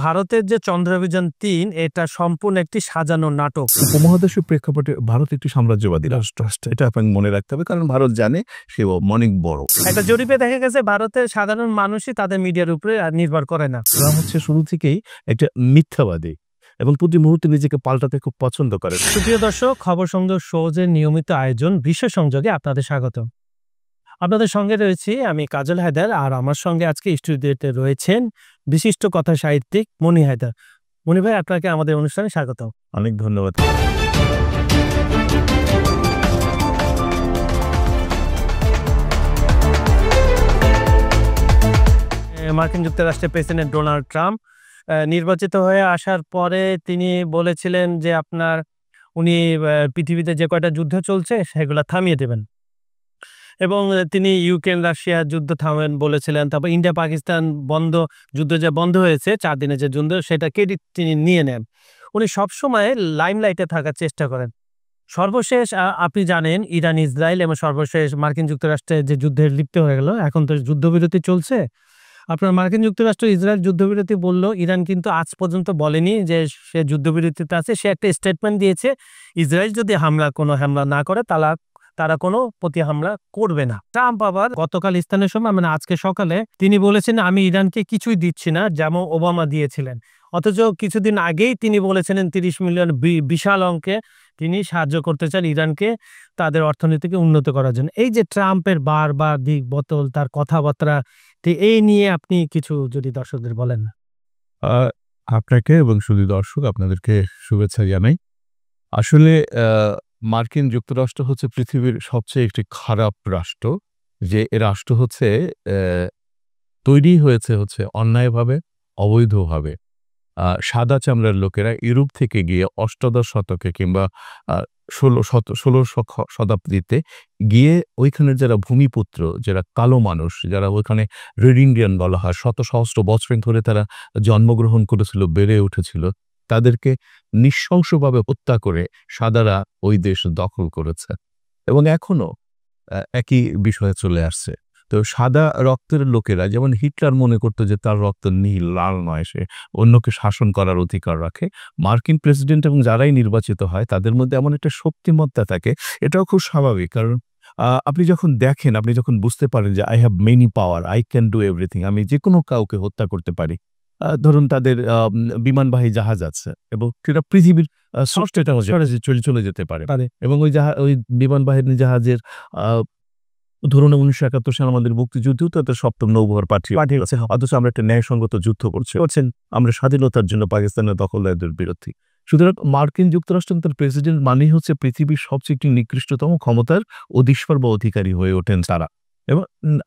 ভারতের যে চন্দ্রাভিযান-৩ এটা সম্পূর্ণ একটি সাজানো নাটক। উপমহাদেশের প্রেক্ষাপটে ভারত একটি সাম্রাজ্যবাদী রাষ্ট্র। এটা আপনাকে মনে রাখতে হবে, কারণ ভারত জানে সে অনেক বড়। একটা জরিপে দেখা গেছে ভারতের সাধারণ মানুষই তাদের মিডিয়ার উপরে নির্ভর করে না। ট্রাম্প হচ্ছে শুরু থেকেই একটা মিথ্যাবাদী এবং প্রতি মুহূর্তে নিজেকে পাল্টাতে খুব পছন্দ করে। সুপ্রিয় দর্শক, খবর সংযোগ শোজের নিয়মিত আয়োজন বিশ্ব সংযোগে আপনাদের স্বাগত। আপনাদের সঙ্গে রয়েছি আমি কাজল হায়দার, আর আমার সঙ্গে আজকে স্টুডিওতে রয়েছেন বিশিষ্ট কথা সাহিত্যিক মনি হায়দার। মনি ভাই, আপনাকে আমাদের অনুষ্ঠানে স্বাগত। অনেক ধন্যবাদ। মার্কিন যুক্তরাষ্ট্রের প্রেসিডেন্ট ডোনাল্ড ট্রাম্প নির্বাচিত হয়ে আসার পরে তিনি বলেছিলেন যে উনি পৃথিবীতে যে কয়টা যুদ্ধ চলছে সেগুলো থামিয়ে দেবেন, এবং তিনি ইউক্রেন রাশিয়া যুদ্ধ থামেন বলেছিলেন। তারপর ইন্ডিয়া পাকিস্তান যুদ্ধ যে বন্ধ হয়েছে 4 দিনের যে যুদ্ধ, সেটা ক্রেডিট তিনি নিয়ে নেন। উনি সবসময় লাইমলাইটে থাকার চেষ্টা করেন। সর্বশেষ আপনি জানেন ইরান ইসরায়েল এবং সর্বশেষ মার্কিন যুক্তরাষ্ট্রের যে যুদ্ধে লিপ্ত হয়ে গেল। এখন তো যুদ্ধবিরতি চলছে। আপনার মার্কিন যুক্তরাষ্ট্র ইসরায়েল যুদ্ধবিরতি বলল, ইরান কিন্তু আজ পর্যন্ত বলেনি যে সে যুদ্ধবিরতিতে আছে। সে একটা স্টেটমেন্ট দিয়েছে, ইসরায়েল যদি কোনো হামলা না করে তারা কোনো প্রতি হামলা করবে না। ট্রাম্প আবার গতকাল স্থানীয় সময় মানে আজকে সকালে তিনি বলেছেন, আমি ইরানকে কিছুই দিচ্ছি না, যেমন ওবামা দিয়েছিলেন। অথচ কিছুদিন আগেই তিনি বলেছিলেন 30 মিলিয়ন বিশাল অঙ্কে তিনি সাহায্য করতে চান ইরানকে তাদের অর্থনীতিকে উন্নত করার জন্য। এই যে ট্রাম্পের বারবার দিক বদল, তার কথাবার্তা, এই নিয়ে আপনি কিছু যদি দর্শকদের বলেন না। আপনাকে এবং শুধু দর্শক আপনাদেরকে শুভেচ্ছা জানাই। আসলে মার্কিন যুক্তরাষ্ট্র হচ্ছে পৃথিবীর সবচেয়ে একটি খারাপ রাষ্ট্র। যে রাষ্ট্র হচ্ছে তৈরি হয়েছে অন্যায়ভাবে, অবৈধভাবে। সাদা চামড়ার লোকেরা ইউরোপ থেকে গিয়ে অষ্টাদশ শতকে কিংবা 16 শতাব্দীতে গিয়ে ওইখানের যারা ভূমিপুত্র, যারা কালো মানুষ, যারা ওইখানে রেড ইন্ডিয়ান বলা হয়, শত সহস্র বছর ধরে তারা জন্মগ্রহণ করেছিল, বেড়ে উঠেছিল, তাদেরকে নৃশংসভাবে হত্যা করে সাদারা ওই দেশ দখল করেছে এবং এখনো একই বিষয়ে চলে আসছে। তো সাদা রক্তের লোকেরা, যেমন হিটলার মনে করতো যে তার রক্ত নীল, লাল নয়, সে অন্যকে শাসন করার অধিকার রাখে। মার্কিন প্রেসিডেন্ট এবং যারাই নির্বাচিত হয় তাদের মধ্যে এমন একটা শক্তিমত্তা থাকে। এটাও খুব স্বাভাবিক, কারণ আপনি যখন দেখেন, আপনি যখন বুঝতে পারেন যে I have many power, I can do everything, আমি যে কোনো কাউকে হত্যা করতে পারি। ধরুন তাদের বিমানবাহী জাহাজ আছে এবং সেটা পৃথিবীর চলে যেতে পারে এবং ওই বিমানবাহিনী জাহাজের ধরুন 1971 সালে আমাদের মুক্তিযুদ্ধেও তাদের 7ম নৌবহর পাঠিয়েছে। অথচ আমরা একটা ন্যায়সঙ্গত যুদ্ধ করছেন, আমরা স্বাধীনতার জন্য পাকিস্তানের দখলদারদের বিরোধী। সুতরাং মার্কিন যুক্তরাষ্ট্র তার প্রেসিডেন্ট মানেই হচ্ছে পৃথিবীর সবচেয়ে একটি নিকৃষ্টতম ক্ষমতার অধীশ্বর বা অধিকারী হয়ে ওঠেন তারা। এবং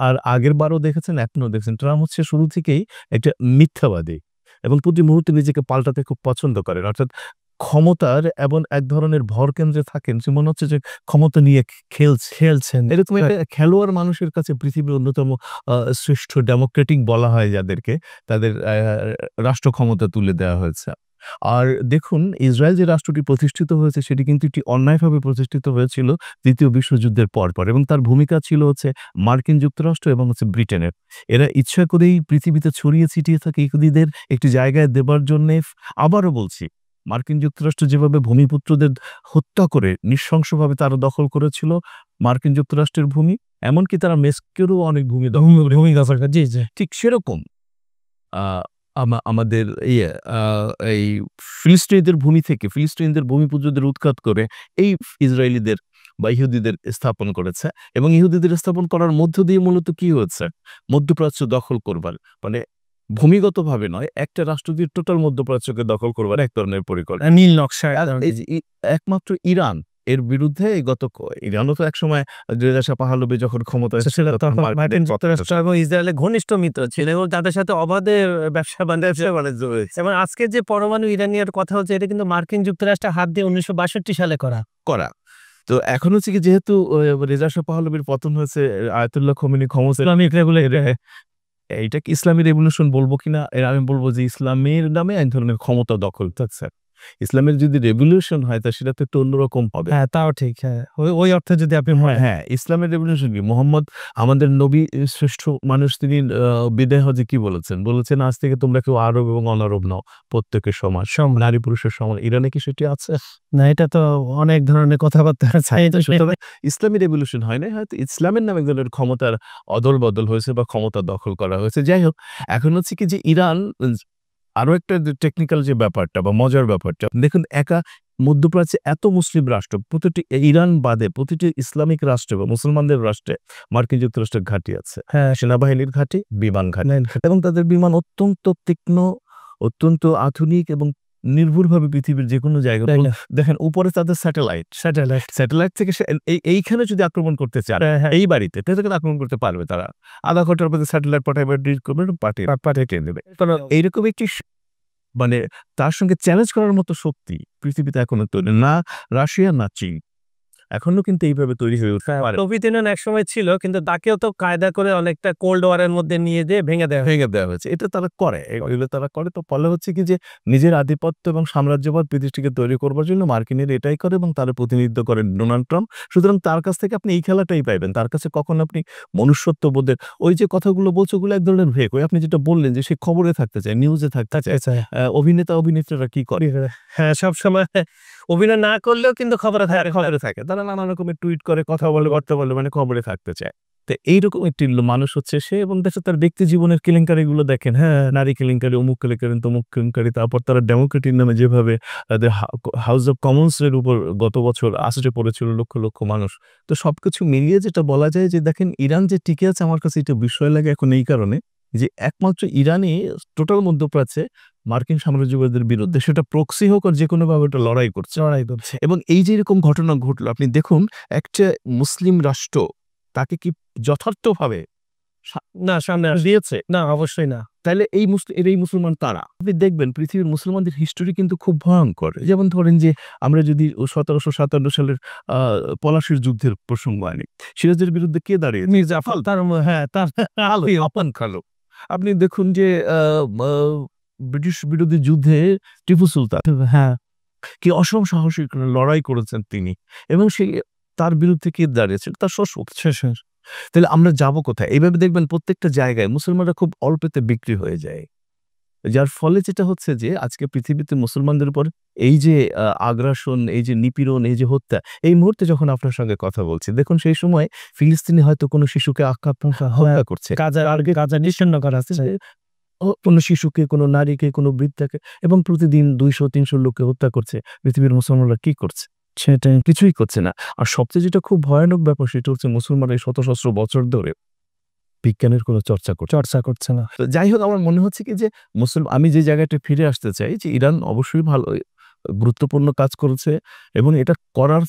আর আগের বারও দেখেছেন, এখনও দেখছেন, ট্রাম্প হচ্ছে শুরু থেকেই একটা মিথ্যাবাদী এবং প্রতি মুহূর্তে নিজেকে পাল্টাতে খুব পছন্দ করেন। অর্থাৎ ক্ষমতার এবং এক ধরনের ভর কেন্দ্রে থাকেন, সে মনে হচ্ছে যে ক্ষমতা নিয়ে খেলছেন। এরকম একটা খেলোয়াড় মানুষের কাছে পৃথিবীর অন্যতম শ্রেষ্ঠ ডেমোক্রেটিক বলা হয় যাদেরকে, তাদের রাষ্ট্র ক্ষমতা তুলে দেওয়া হয়েছে। আর দেখুন, ইসরায়েল যে রাষ্ট্রটি প্রতিষ্ঠিত হয়েছে সেটি কিন্তু একটি অন্যায়ভাবে প্রতিষ্ঠিত হয়েছিল দ্বিতীয় বিশ্বযুদ্ধের পর এবং তার ভূমিকা ছিল মার্কিন যুক্তরাষ্ট্র এবং ব্রিটেনের। এরা ইচ্ছা করেই পৃথিবীতে ছড়িয়ে ছিটিয়ে থাকে ইহুদিদের একটি জায়গায় দেবার জন্য। আবারও বলছি, মার্কিন যুক্তরাষ্ট্র যেভাবে ভূমিপুত্রদের হত্যা করে নৃশংসভাবে তারা দখল করেছিল মার্কিন যুক্তরাষ্ট্রের ভূমি, এমনকি তারা মেক্সিকোরও অনেক ভূমি দখল। ঠিক সেরকম আমাদের এই ফিলিস্তিনিদের ভূমি থেকে ফিলিস্তিনিদের ভূমিপুত্রদের উৎখাত করে এই ইসরায়েলিদের বা ইহুদিদের স্থাপন করেছে এবং ইহুদিদের স্থাপন করার মধ্য দিয়ে মূলত কি হয়েছে, মধ্যপ্রাচ্য দখল করবার, মানে ভূমিগতভাবে নয়, একটা রাষ্ট্র দিয়ে টোটাল মধ্যপ্রাচ্যকে দখল করবার এক ধরনের পরিকল্পনা, নীল নকশা। একমাত্র ইরান এর বিরুদ্ধে ইরানও তো একসময় রেজা পাহলভি যখন ক্ষমতায় মার্কিন যুক্তরাষ্ট্র এবং ইসরায়েলের ঘনিষ্ঠ মিত্র ছিল এবং তাদের সাথে অবাধে ব্যবসা বাণিজ্য হয়েছে। এবং আজকে যে পরমাণু ইরানিয়ার কথা হচ্ছে, এটা কিন্তু মার্কিন যুক্তরাষ্ট্রের হাত দিয়ে 1962 সালে করা। তো এখন হচ্ছে কি, যেহেতু রেজা পাহলভির পতন হয়েছে, আয়াতুল্লাহ খোমেনি ক্ষমতা, এইটা কি ইসলামী রেভলিউশন বলবো কিনা, আমি বলবো যে ইসলামের নামে এক ধরনের ক্ষমতা দখল থাকছে। ইসলামের যদি রেভলিউশন হয় তা সেটা তো একটু অন্যরকম হবে। হ্যাঁ, তাও ঠিক। হ্যাঁ, ওই অর্থে যদি আপনি হ্যাঁ, ইসলামের রেভলিউশন কি? মোহাম্মদ আমাদের নবী শ্রেষ্ঠ মানুষ, তিনি বিদায় হজে কি বলেছেন? বলেছেন, "আজ থেকে তোমরা কেউ আরব এবং অনারব নও, প্রত্যেকে সমান। নারী পুরুষের সমান।" ইরানে কি সেটি আছে? না, এটা তো অনেক ধরনের কথাবার্তা আছে। সুতরাং ইসলামী রেভলিউশন হয় নাই। হয়তো ইসলামের নামে এক ধরনের ক্ষমতার অদল-বদল হয়েছে বা ক্ষমতা দখল করা হয়েছে। যাই হোক, এখন হচ্ছে কি যে ইরান আরো একটা যে টেকনিক্যাল যে ব্যাপারটা বা মজার ব্যাপারটা, দেখুন একা মধ্যপ্রাচ্যে এত মুসলিম রাষ্ট্র, প্রতিটি ইরান বাদে প্রতিটি ইসলামিক রাষ্ট্রে বা মুসলমানদের রাষ্ট্রে মার্কিন যুক্তরাষ্ট্রের ঘাঁটি আছে। হ্যাঁ, সেনাবাহিনীর ঘাঁটি, বিমান ঘাঁটি এবং তাদের বিমান অত্যন্ত তীক্ষ্ণ, অত্যন্ত আধুনিক এবং নির্ভুলভাবে পৃথিবীর যেকোনো জায়গায় দেখেন উপরে তাদের স্যাটেলাইট থেকে এইখানে যদি আক্রমণ করতে চান, এই বাড়িতে তাহলে আক্রমণ করতে পারবে তারা। আধা ঘন্টার মধ্যে স্যাটেলাইট পাঠাবে, ডিল করবে, পাঠিয়ে দেবে। এইরকম একটি মানে তার সঙ্গে চ্যালেঞ্জ করার মতো শক্তি পৃথিবীতে এখনো তৈরি না রাশিয়া না চীন, এখনো কিন্তু এইভাবে তৈরি হয়ে উঠতে পারে। সোভিয়েত ইউনিয়ন একসময় ছিল, কিন্তু তাকেও তো কায়দা করে অনেকটা কোল্ড ওয়ারের মধ্যে নিয়ে দিয়ে ভেঙে দেওয়া হয়েছে। এটা তারা করে, এগুলো তারা করে। তো ফলে হচ্ছে কি যে নিজের আধিপত্য এবং সাম্রাজ্যবাদ পৃথিবীকে তৈরি করবার জন্য মার্কিনের এটাই করে এবং তারা প্রতিনিধিত্ব করেন ডোনাল্ড ট্রাম্প। সুতরাং তার কাছ থেকে আপনি এই খেলাটাই পাইবেন। তার কাছে কখন আপনি মনুষ্যত্ববোধের ওই যে কথাগুলো বলছে, ওগুলো এক ধরনের ভেক। ওই আপনি যেটা বললেন যে সে খবরে থাকতে চায়, নিউজে থাকতে চায়। অভিনেতা অভিনেত্রীরা কি করে? হ্যাঁ, সবসময় অভিনয় না করলেও কিন্তু খবরে থাকে। তারা নানা রকমের টুইট করে, কথা বলে, বার্তা বলে, মানে খবরে থাকতে চায়। তো এইরকম একটি মানুষ হচ্ছে সে, এবং দেখো তার ব্যক্তি জীবনের কেলেঙ্কারিগুলো দেখেন। হ্যাঁ, নারী কেলেঙ্কারি, অমুক কেলেঙ্কারি, তমুক কেলেঙ্কারি। তারপর তারা ডেমোক্রেটিক নামে যেভাবে তাদের হাউস অব কমন্স এর উপর গত বছর আসরে পড়েছিল লক্ষ লক্ষ মানুষ। তো সবকিছু মিলিয়ে যেটা বলা যায় যে দেখেন ইরান যে টিকে আছে, আমার কাছে এটা বিস্ময় লাগে এখন এই কারণে যে একমাত্র ইরানই টোটাল মধ্যপ্রাচ্যে মার্কিন সাম্রাজ্যবাদের বিরুদ্ধে, সেটা প্রক্সি হোক আর যেকোনোভাবে ওটা লড়াই করছে। এবং এই যে এরকম ঘটনা ঘটলো, আপনি দেখুন একটা মুসলিম রাষ্ট্র তাকে কি যথার্থভাবে না সামনে দিয়েছে? না, অবশ্যই না। তাহলে এই মুসলমান তারা, আপনি দেখবেন পৃথিবীর মুসলমানদের হিস্টোরি কিন্তু খুব ভয়ঙ্কর। যেমন ধরেন যে আমরা যদি 1757 সালের পলাশির যুদ্ধের প্রসঙ্গ আনি, সিরাজের বিরুদ্ধে কে দাঁড়িয়েছে? মির্জা জাফর, তার আপন খালো। আপনি দেখুন যে ব্রিটিশ বিরোধী যুদ্ধে টিপু সুলতান, হ্যাঁ, কি অসম সাহসী লড়াই করেছেন তিনি, এবং সেই তার বিরুদ্ধে কে দাঁড়িয়েছেন? তার শ্বশুর। তাহলে আমরা যাব কোথায়? এইভাবে দেখবেন প্রত্যেকটা জায়গায় মুসলমানরা খুব অল্পেতে বিক্রি হয়ে যায়। যার ফলে যেটা হচ্ছে যে আজকে পৃথিবীতে মুসলমানদের উপর এই যে আগ্রাসন, এই যে নিপীড়ন, এই যে হত্যা, এই মুহূর্তে যখন আপনার সঙ্গে কথা বলছি, দেখুন সেই সময় ফিলিস্তিনে হয়তো কোনো শিশুকে হত্যা করছে, গাজা নিশ্চিহ্ন করা আছে। কোনো শিশুকে, কোনো নারীকে, কোনো বৃদ্ধাকে, এবং প্রতিদিন 200-300 লোককে হত্যা করছে। পৃথিবীর মুসলমানরা কি করছে? সেটাই, কিছুই করছে না। আর সবচেয়ে যেটা খুব ভয়ানক ব্যাপার সেটা হচ্ছে মুসলমানরা এই শত সহস্র বছর ধরে বিজ্ঞানের কোনো চর্চা করছে না। তো যাই হোক, আমার মনে হচ্ছে কি যে আমি যে জায়গাটা ফিরে আসতে চাই যে ইরান অবশ্যই ভালো গুরুত্বপূর্ণ কাজ করেছে, এবং এটা করার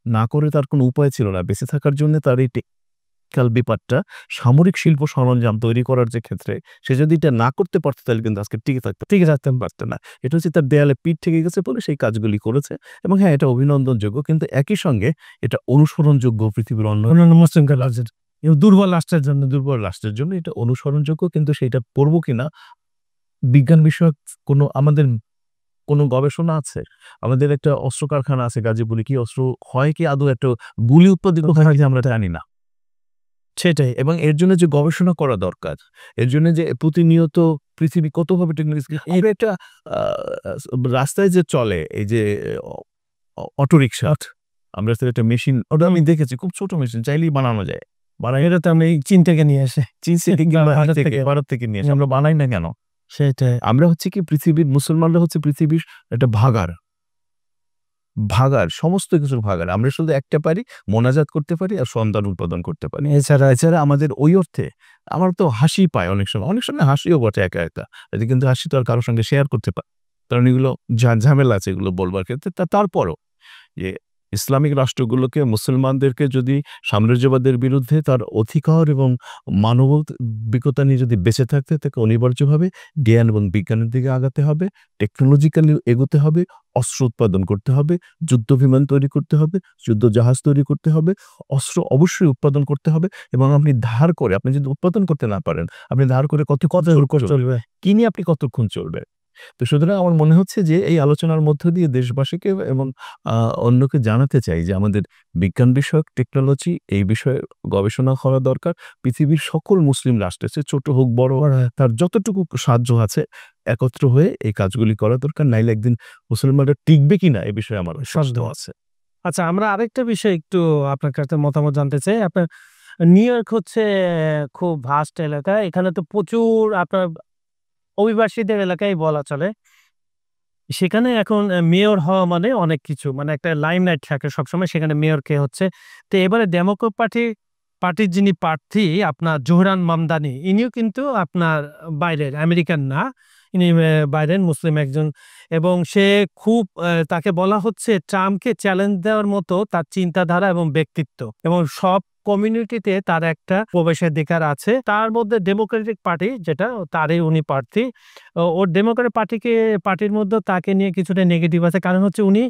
না করে তার কোনো উপায় ছিল না। বেঁচে থাকার জন্য তার এই টেকনিক্যাল ব্যাপারটা, সামরিক শিল্প সরঞ্জাম তৈরি করার যে ক্ষেত্রে সে যদি এটা না করতে পারতো তাহলে কিন্তু আজকে টিকে থাকতে পারতো না। এটা হচ্ছে তার দেয়ালে পিঠ থেকে গেছে বলে সেই কাজগুলি করেছে, এবং হ্যাঁ, এটা অভিনন্দনযোগ্য, কিন্তু একই সঙ্গে এটা অনুসরণযোগ্য পৃথিবীর অন্যান্য মুসলিম রাজ্যের দুর্বল রাষ্ট্রের জন্য এটা অনুসরণযোগ্য। কিন্তু সেটা করবো কিনা, বিজ্ঞান বিষয়ক আমাদের কোনো গবেষণা আছে? আমাদের একটা অস্ত্র কারখানা আছে গাজীপুরে, কি অস্ত্র হয়, কি আদৌ একটা গুলি উৎপাদিত হয় যে আমরা জানি না। সেটাই, এবং এর জন্য যে গবেষণা করা দরকার, এর জন্য যে প্রতিনিয়ত পৃথিবী কতভাবে টেকনোলজি, একটা রাস্তায় যে চলে এই যে অটোরিকশা, আমরা একটা মেশিন, ওটা আমি দেখেছি, খুব ছোট মেশিন, চাইলেই বানানো যায়। এটা তো আমি চীন থেকে নিয়ে আসে, ভারত থেকে নিয়ে আসে, আমরা বানাই না কেন? সেটাই, আমরা হচ্ছে কি মুসলমানরা হচ্ছে পৃথিবীর একটা ভাগার সমস্ত কিছুর ভাগার। আমরা শুধু একটা পারি, মোনাজাত করতে পারি আর সন্তান উৎপাদন করতে পারি। এছাড়া আমাদের ওই অর্থে আমার তো হাসি পায় অনেক সময় হাসিও বটে একা একা, কিন্তু হাসি তো আর কারোর সঙ্গে শেয়ার করতে পারে, কারণ এগুলো ঝামেলা আছে এগুলো বলবার ক্ষেত্রে। তারপরও যে ইসলামিক রাষ্ট্রগুলোকে, মুসলমানদেরকে যদি সাম্রাজ্যবাদের বিরুদ্ধে তার অধিকার এবং মানবিকতা নিয়ে যদি বেঁচে থাকতে তাকে অনিবার্যভাবে জ্ঞান এবং বিজ্ঞানের দিকে আগাতে হবে, টেকনোলজিক্যালি এগোতে হবে, অস্ত্র উৎপাদন করতে হবে, যুদ্ধ বিমান তৈরি করতে হবে, যুদ্ধ জাহাজ তৈরি করতে হবে, অস্ত্র অবশ্যই উৎপাদন করতে হবে। এবং আপনি যদি উৎপাদন করতে না পারেন, আপনি ধার করে কত চলবে, কিনে আপনি কতক্ষণ চলবে? তো সুতরাং আমার মনে হচ্ছে যে এই আলোচনার মধ্য দিয়ে দেশবাসীকে এবং অন্যকে জানাতে চাই যে আমাদের বিজ্ঞান বিষয়ক টেকনোলজি এই বিষয়ে গবেষণা করা দরকার। পৃথিবীর সকল মুসলিম রাষ্ট্রে সে ছোট হোক বড় হোক তার যতটুকু সাহায্য আছে একত্র হয়ে এই কাজগুলি করা দরকার। নাইলে একদিন মুসলমানরা টিকবে কিনা এ বিষয়ে আমার সন্দেহ আছে। আচ্ছা, আমরা আরেকটা বিষয় একটু আপনার কাছে মতামত জানতে চাই। আপনার নিউ ইয়র্ক হচ্ছে খুব ভাস্ট এলাকা। এখানে তো প্রচুর আপনার অভিবাসীদের এলাকাই বলা চলে। সেখানে এখন মেয়র হওয়া মানে অনেক কিছু। মানে একটা লাইমলাইট থাকে সবসময়, সেখানে মেয়র কে হচ্ছে। তো এবারে ডেমোক্র্যাট পার্টির যিনি প্রার্থী আপনার জোহরান মামদানি, ইনিও কিন্তু আপনার বাইরের, আমেরিকান না। ইনি বাইরের মুসলিম একজন, এবং সে খুব তাকে বলা হচ্ছে ট্রাম্পকে চ্যালেঞ্জ দেওয়ার মতো তার চিন্তাধারা এবং ব্যক্তিত্ব, এবং সব কমিউনিটিতে তার একটা প্রবেশাধিকার আছে। তার মধ্যে ডেমোক্রেটিক পার্টি যেটা, তারই উনি প্রার্থী। ওর ডেমোক্রেটিক পার্টির মধ্যে তাকে নিয়ে কিছুটা নেগেটিভ আছে। কারণ হচ্ছে উনি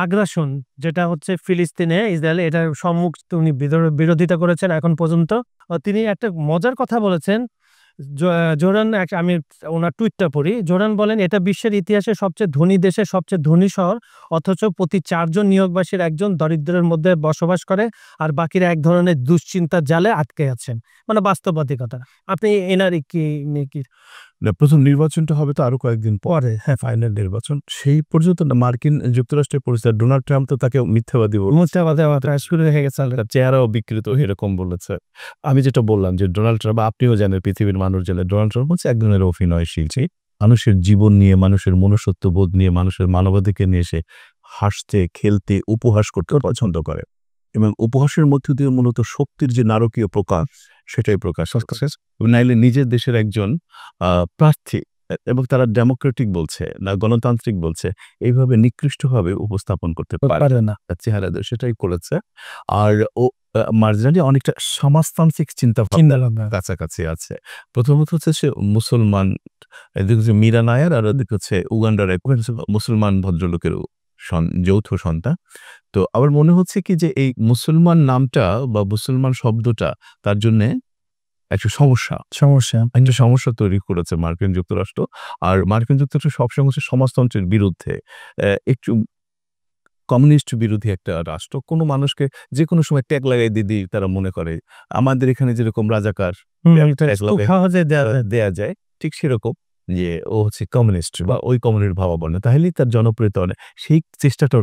আগ্রাসন, যেটা হচ্ছে ফিলিস্তিনে ইসরায়েল, এটার উনি বিরোধিতা করেছেন এখন পর্যন্ত। তিনি একটা মজার কথা বলেছেন। জোরান, আমি ওনার টুইটটা পড়ি। জোরান বলেন, এটা বিশ্বের ইতিহাসে সবচেয়ে ধনী দেশের সবচেয়ে ধনী শহর, অথচ প্রতি 4 জন নিয়োগবাসীর একজন দরিদ্রের মধ্যে বসবাস করে, আর বাকিরা এক ধরনের দুশ্চিন্তার জালে আটকে আছেন। মানে বাস্তববাদিকতা। আপনি এনার কি না, প্রথম নির্বাচনটা হবে তো আরো কয়েকদিন পরে, হ্যাঁ, ফাইনাল নির্বাচন। সেই পর্যন্ত না মার্কিন যুক্তরাষ্ট্রের পরিস্থিতি, ডোনাল্ড ট্রাম্প তো তাকে মিথ্যাবাদী শুরু হয়ে গেছে? তার চেহারাও বিকৃত এরকম বলেছে। আমি যেটা বললাম যে ডোনাল্ড ট্রাম্প, আপনিও জানেন, পৃথিবীর মানুষ জানে, ডোনাল্ড ট্রাম্প হচ্ছে এক ধরনের অভিনয়শীল। মানুষের জীবন নিয়ে, মানুষের মনুষ্যত্ববোধ নিয়ে, মানুষের মানবাধিকার নিয়ে সে হাসতে, খেলতে, উপহাস করতে পছন্দ করে, এবং উপহাসের মধ্য দিয়ে মূলত শক্তির যে নারকীয় প্রকাশ সেটাই প্রকাশ। নাইলে নিজের দেশের একজন প্রার্থী, এবং তারা ডেমোক্রেটিক বলছে না গণতান্ত্রিক বলছে, এইভাবে নিকৃষ্টভাবে উপস্থাপন করতে পারে না তার চেহারা দিয়ে, সেটাই করেছে। আর ও মার্জিনালি অনেকটা সমাজতান্ত্রিক চিন্তা কাছাকাছি আছে। প্রথমত হচ্ছে সে মুসলমান, এদিকে হচ্ছে মীরা নায়ার, আর ওদিকে হচ্ছে উগান্ডার এক মুসলমান ভদ্রলোকের যৌথ সন্তান। তো আমার মনে হচ্ছে কি যে এই মুসলমান নামটা বা মুসলমান শব্দটা তার জন্যে একটা একটা সমস্যা তৈরি করেছে মার্কিন যুক্তরাষ্ট্র। আর মার্কিন যুক্তরাষ্ট্র সবসময় হচ্ছে সমাজতন্ত্রের বিরুদ্ধে, একটু কমিউনিস্ট বিরোধী একটা রাষ্ট্র। কোনো মানুষকে যেকোনো সময় ট্যাগ লাগাই দিদি তারা মনে করে আমাদের এখানে যেরকম রাজাকার সহজে দেয়া যায়, ঠিক সেরকম যে ও হচ্ছে কমিউনিস্ট বা ওই কমিউনিস্ট ভাবাপন্ন, তাহলেই তার জনপ্রিয়তা অনেক। সেই চেষ্টাটা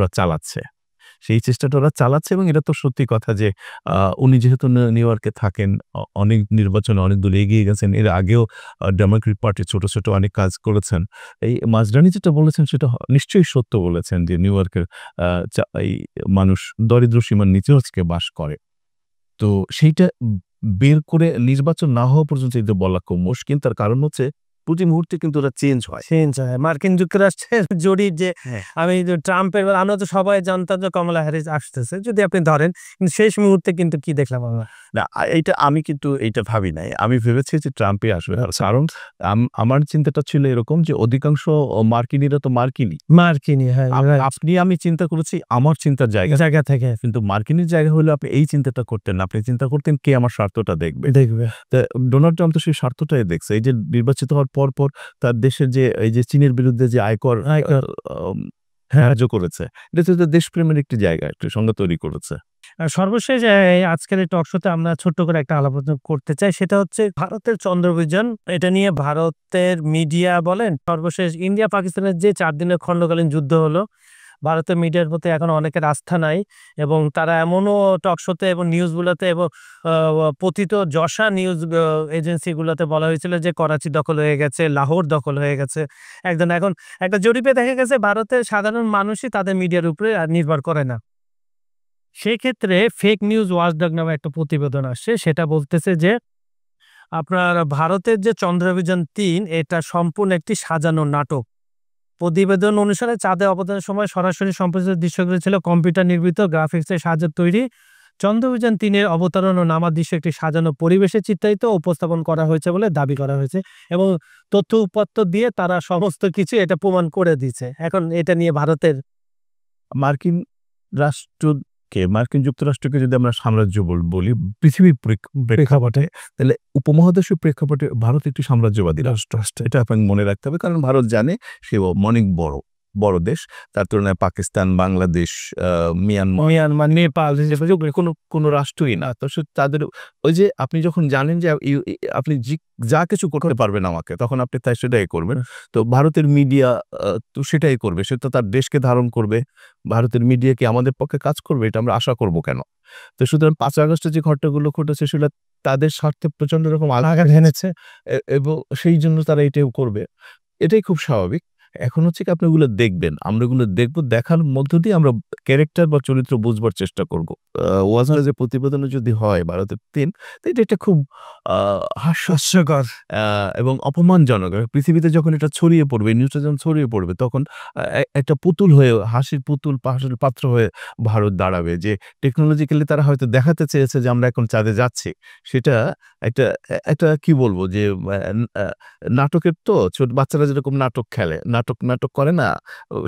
ওরা চালাচ্ছে এবং এটা তো সত্যি কথা যে উনি যেহেতু নিউ ইয়র্কে থাকেন, অনেক নির্বাচনে অনেক দূর এগিয়ে গেছেন। এর আগেও ডেমোক্রেটিক পার্টি ছোট অনেক কাজ করেছেন। এই মাঝরানি যেটা বলেছেন সেটা নিশ্চয়ই সত্য বলেছেন যে নিউ ইয়র্কের এই মানুষ দরিদ্র সীমার নিচে আজকে বাস করে। তো সেইটা বের করে নির্বাচন না হওয়া পর্যন্ত এটা বলা খুব মুশকিল। তার কারণ হচ্ছে প্রতি মুহূর্তে কিন্তু ওরা চেঞ্জ হয়। মার্কিন যুক্তরাষ্ট্রের জরিপ যে আমি ট্রাম্পের, আমরা তো সবাই জানতাম যে কমলা হ্যারিস আসতেছে, যদি আপনি ধরেন, কিন্তু শেষ মুহূর্তে কিন্তু কি দেখলাম আমরা। না, আমি কিন্তু এইটা ভাবি নাই। আমি ভেবেছি যে ট্রাম্পই আসবে। কারণ আমার চিন্তাটা ছিল এরকম যে অধিকাংশ মার্কিনীরা তো মার্কিনী। হ্যাঁ, আপনি আমি চিন্তা করেছি আমার চিন্তার জায়গা থেকে, কিন্তু মার্কিনীর জায়গা হলে আপনি এই চিন্তাটা করতেন না। আপনি চিন্তা করতেন কে আমার স্বার্থটা দেখবে। তা ডোনাল্ড ট্রাম্প তো সেই স্বার্থটাই দেখছে। এই যে নির্বাচিত হওয়ার পর তার দেশের যে এই যে চীনের বিরুদ্ধে যে আয়কর সাহায্য করেছে, এটা তো দেশপ্রেমের একটি জায়গা, একটি সংজ্ঞা তৈরি করেছে। সর্বশেষ আজকের এই টক শোতে আমরা ছোট্ট করে একটা আলোচনা করতে চাই, সেটা হচ্ছে ভারতের চন্দ্রভিযান। এটা নিয়ে ভারতের মিডিয়া বলেন, সর্বশেষ ইন্ডিয়া পাকিস্তানের যে 4 দিনের খণ্ডকালীন যুদ্ধ হলো, ভারতের মিডিয়ার প্রতি এখন অনেকের আস্থা নাই, এবং তারা এমনও টক শোতে এবং নিউজগুলোতে এবং পতিত যশা নিউজ এজেন্সিগুলোতে বলা হয়েছিল যে করাচি দখল হয়ে গেছে, লাহোর দখল হয়ে গেছে। এখন একটা জরিপে দেখা গেছে ভারতের সাধারণ মানুষই তাদের মিডিয়ার উপরে নির্ভর করে না। সেক্ষেত্রে ফেক নিউজ ওয়াচডগ নামে একটা প্রতিবেদন আসছে, সেটা বলতেছে যে আপনার ভারতের যে চন্দ্রাভিযান 3 এটা সম্পূর্ণ একটি সাজানো নাটক। প্রতিবেদন অনুসারে চাঁদে অবতরণের সময় সরাসরি সম্প্রচারিত দৃশ্যগুলো ছিল কম্পিউটার নির্মিত গ্রাফিক্সের সাহায্যে তৈরি। চন্দ্রভিযান 3-এর অবতরণ ও নামার দৃশ্য একটি সাজানো পরিবেশে চিত্রায়িত উপস্থাপন করা হয়েছে বলে দাবি করা হয়েছে, এবং তথ্য উপাত্ত দিয়ে তারা সমস্ত কিছু এটা প্রমাণ করে দিয়েছে। এখন এটা নিয়ে ভারতের মার্কিন মার্কিন যুক্তরাষ্ট্রকে যদি আমরা সাম্রাজ্য বলি পৃথিবীর প্রেক্ষাপটে, তাহলে উপমহাদেশীয় প্রেক্ষাপটে ভারত একটি সাম্রাজ্যবাদী রাষ্ট্র। এটা আপনাকে মনে রাখতে হবে, কারণ ভারত জানে সে অনেক বড় দেশ। তার তুলনায় পাকিস্তান, বাংলাদেশ, মিয়ানমার, নেপাল কোনো রাষ্ট্রই না। তো তাদের ওই যে আপনি যখন জানেন যে আপনি যা কিছু করতে পারবেন আমাকে, তখন আপনি তাই সেটাই করবেন। তো ভারতের মিডিয়া তো সেটাই করবে, সে তো তার দেশকে ধারণ করবে। ভারতের মিডিয়া কি আমাদের পক্ষে কাজ করবে এটা আমরা আশা করব কেন? তো সুতরাং 5 আগস্টে যে ঘটনাগুলো ঘটেছে সেটা তাদের স্বার্থে প্রচন্ড রকম আঘাত এনেছে এবং সেই জন্য তারা এটাও করবে। এটাই খুব স্বাভাবিক। এখন হচ্ছে কি আপনি ওগুলো দেখবেন, আমরা ওগুলো দেখব, দেখার মধ্য দিয়ে আমরা ক্যারেক্টার বা চরিত্র বুঝবার চেষ্টা করব। ওয়াজনা যে প্রতিবেদনে যদি হয় ভারতের 3, তো এটা খুব হাস্যকর এবং অপমানজনক। পৃথিবীতে যখন এটা ছড়িয়ে পড়বে, নিউজটা যখন ছড়িয়ে পড়বে, তখন একটা পুতুল হয়ে, হাসির পুতুল, হাসির পাত্র হয়ে ভারত দাঁড়াবে। যে টেকনোলজিক্যালি তারা হয়তো দেখাতে চেয়েছে যে আমরা এখন চাঁদে যাচ্ছি, সেটা একটা কি বলবো যে নাটকের তো ছোট বাচ্চারা যেরকম নাটক খেলে, নাটক করে না,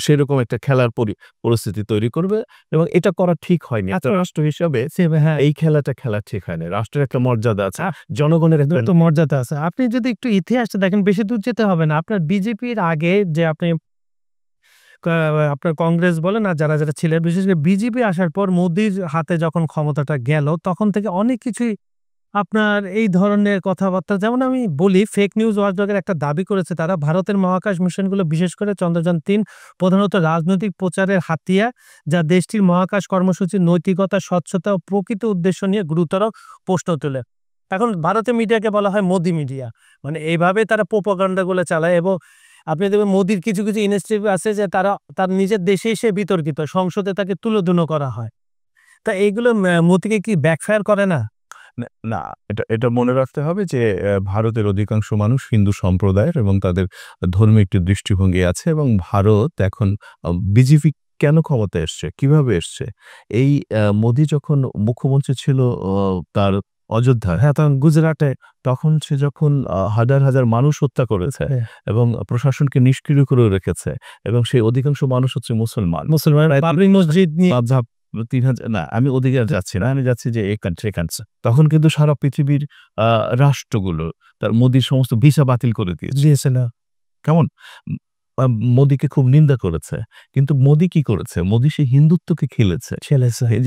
সেরকম একটা খেলার পরিস্থিতি তৈরি করবে এবং এটা করা ঠিক হয়নি। রাষ্ট্র হিসাবে এই খেলাটা খেলা ঠিক হয়নি। রাষ্ট্রের একটা মর্যাদা আছে, জনগণের একটা মর্যাদা আছে। আপনি যদি একটু ইতিহাসটা দেখেন, বেশি দূর যেতে হবে না। আপনার বিজেপির আগে যে আপনি আপনার কংগ্রেস বলেন আর যারা ছিলেন, বিশেষ করে বিজেপি আসার পর মোদির হাতে যখন ক্ষমতাটা গেল, তখন থেকে অনেক কিছুই আপনার এই ধরনের কথাবার্তা, যেমন আমি বলি, ফেক নিউজ ওয়াচডগের একটা দাবি করেছে তারা, ভারতের মহাকাশ মিশনগুলো বিশেষ করে চন্দ্রযান-3 প্রধানত রাজনৈতিক প্রচারের হাতিয়ার, যা দেশটির মহাকাশ কর্মসূচির নৈতিকতা, স্বচ্ছতা ও প্রকৃত উদ্দেশ্য নিয়ে গুরুতর প্রশ্ন তোলে। এখন ভারতের মিডিয়াকে বলা হয় মোদি মিডিয়া, মানে এইভাবে তারা প্রোপাগান্ডাগুলো চালায়। এবং আপনি দেখবেন মোদির কিছু ইনিশিয়েটিভ আছে যে তার নিজের দেশেই সে বিতর্কিত, সংসদে তাকে তুলোধুনো করা হয়। তা এইগুলো মোদিকে কি ব্যাকফায়ার করে না? না, এটা মনে রাখতে হবে যে ভারতের অধিকাংশ মানুষ হিন্দু সম্প্রদায়ের এবং তাদের ধর্মীয় একটি দৃষ্টিভঙ্গি আছে এবং ভারত এখন বিজেপি কেন ক্ষমতায় এসছে, কিভাবে এসছে? এই মোদি যখন মুখ্যমন্ত্রী ছিল তার অযোধ্যায়, তখন গুজরাটে, তখন সে যখন হাজার মানুষ হত্যা করেছে এবং প্রশাসনকে নিষ্ক্রিয় করে রেখেছে এবং সেই অধিকাংশ মানুষ হচ্ছে মুসলমান। বাবরি মসজিদ নিয়ে 3000 না, আমি ওদিকে যাচ্ছি না, আমি যাচ্ছি যে এই কান্ট্রি। তখন কিন্তু সারা পৃথিবীর রাষ্ট্রগুলো তার মোদির সমস্ত ভিসা বাতিল করে দিয়েছে না, কেমন? মোদিকে খুব নিন্দা করেছে। কিন্তু মোদি কি করেছে? মোদি সে হিন্দুত্বকে খেলেছে,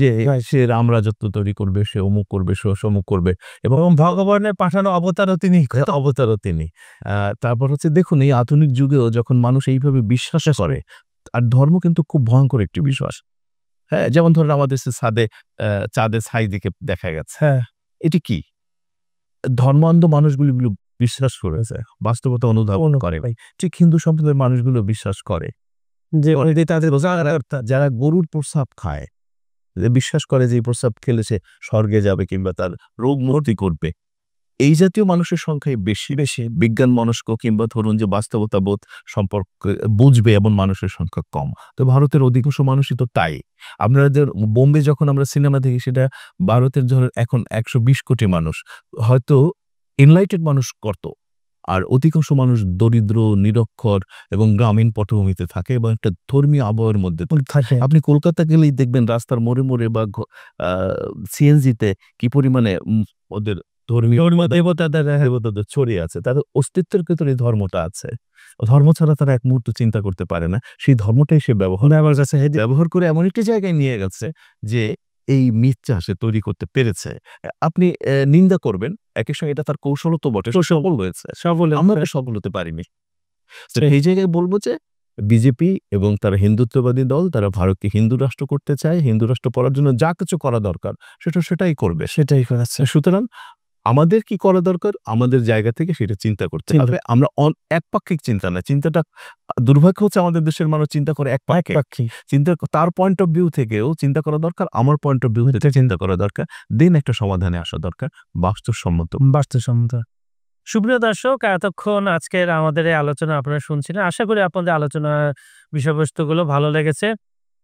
যে সে রাম রাজত্ব তৈরি করবে, সে অমুক করবে, সে অমুক করবে এবং ভগবানের পাঠানো অবতারও তিনি। তারপর হচ্ছে দেখুন, এই আধুনিক যুগেও যখন মানুষ এইভাবে বিশ্বাস করে, আর ধর্ম কিন্তু খুব ভয়ঙ্কর একটি বিশ্বাস। হ্যাঁ, যেমন ধরুন আমাদের চাঁদে ছাই দিকে দেখা গেছে। এটি কি? ধর্মান্ধ মানুষগুলো বিশ্বাস করেছে, বাস্তবতা অনুধাবন করে। ঠিক হিন্দু সম্প্রদায়ের মানুষগুলো বিশ্বাস করে যে তাদের যারা গরুর প্রস্রাব খায়, বিশ্বাস করে যে এই প্রস্রাব খেলে সে স্বর্গে যাবে কিংবা তার রোগ মুক্তি করবে। এই জাতীয় মানুষের সংখ্যাই বেশি বিজ্ঞান মনস্ক কিংবা ধরুন যে বাস্তবতা বোধ সম্পর্কে বুঝবে এমন মানুষের সংখ্যা কম। তো ভারতের অধিকাংশ মানুষই তো তাই। আপনাদের বোম্বে যখন আমরা সিনেমা দেখি, সেটা ভারতের ধরুন এখন 120 কোটি মানুষ, হয়তো এনলাইটেড মানুষ কত, আর অধিকাংশ মানুষ দরিদ্র, নিরক্ষর এবং গ্রামীণ পটভূমিতে থাকে এবং একটা ধর্মীয় আবহাওয়ার মধ্যে থাকে। আপনি কলকাতা গেলেই দেখবেন রাস্তার মোড়ে বা সিএনজিতে কি পরিমাণে ওদের ধর্মীয় দেবতাদের ছড়িয়ে আছে, তাদের অস্তিত্বের ভেতরে ধর্মটা আছে। ধর্ম ছাড়া তারা এক মুহূর্ত চিন্তা করতে পারে না। সেই ধর্মটাই সে ব্যবহার করে এমন একটি জায়গায় নিয়ে গেছে যে এই মিথ্যা সে তৈরি করতে পেরেছে। আপনি নিন্দা করবেন, একই সঙ্গে এটা তার কৌশলও তো বটে, সফল হয়েছে। আমরা সফল হতে পারিনি। এই জায়গায় বলবো যে বিজেপি এবং তারা হিন্দুত্ববাদী দল, তারা ভারতকে হিন্দু রাষ্ট্র করতে চায়। হিন্দু রাষ্ট্র করার জন্য যা কিছু করা দরকার সেটাই করবে, সেটাই করেছে। সুতরাং আমাদের কি করা দরকার? আমাদের জায়গা থেকে সেটা চিন্তা করতে হবে। আমরা একপাক্ষিক চিন্তা না, চিন্তাটা দুর্ভাগ্য হচ্ছে আমাদের দেশের মানুষ চিন্তা করে একপাক্ষিক চিন্তা। তার পয়েন্ট অফ ভিউ থেকেও চিন্তা করা দরকার, আমার পয়েন্ট অফ ভিউ থেকে চিন্তা করা দরকার, দেন একটা সমাধানে আসা দরকার, বাস্তবসম্মত। সুপ্রিয় দর্শক, এতক্ষণ আজকের আমাদের এই আলোচনা আপনারা শুনছিলেন। আশা করি আপনাদের আলোচনার বিষয়বস্তুগুলো ভালো লেগেছে।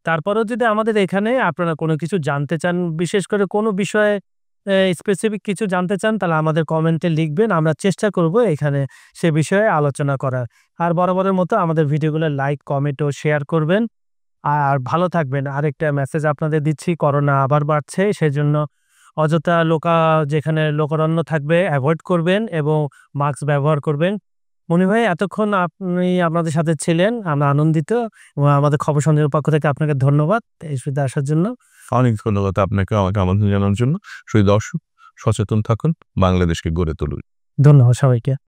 তারপরেও যদি আমাদের এখানে আপনারা কোনো কিছু জানতে চান, বিশেষ করে কোনো বিষয়ে স্পেসিফিক কিছু জানতে চান, তাহলে আমাদের কমেন্টে লিখবেন, আমরা চেষ্টা করব এখানে সে বিষয়ে আলোচনা করার। আর বরাবরের মতো আমাদের ভিডিওগুলো লাইক, কমেন্ট ও শেয়ার করবেন। আর ভালো থাকবেন। আরেকটা মেসেজ আপনাদের দিচ্ছি, করোনা আবার বাড়ছে, সেজন্য অযথা যেখানে লোকারণ্য থাকবে অ্যাভয়েড করবেন এবং মাস্ক ব্যবহার করবেন। মনি ভাই, এতক্ষণ আপনি আমাদের সাথে ছিলেন, আমরা আনন্দিত এবং আমাদের খবর সন্ধানের পক্ষ থেকে আপনাকে ধন্যবাদ এই সুবিধা আসার জন্য। অনেক ধন্যবাদ আপনাকে আমাকে আমন্ত্রণ জানানোর জন্য। সেই দর্শক সচেতন থাকুন, বাংলাদেশকে গড়ে তুলুন। ধন্যবাদ সবাইকে।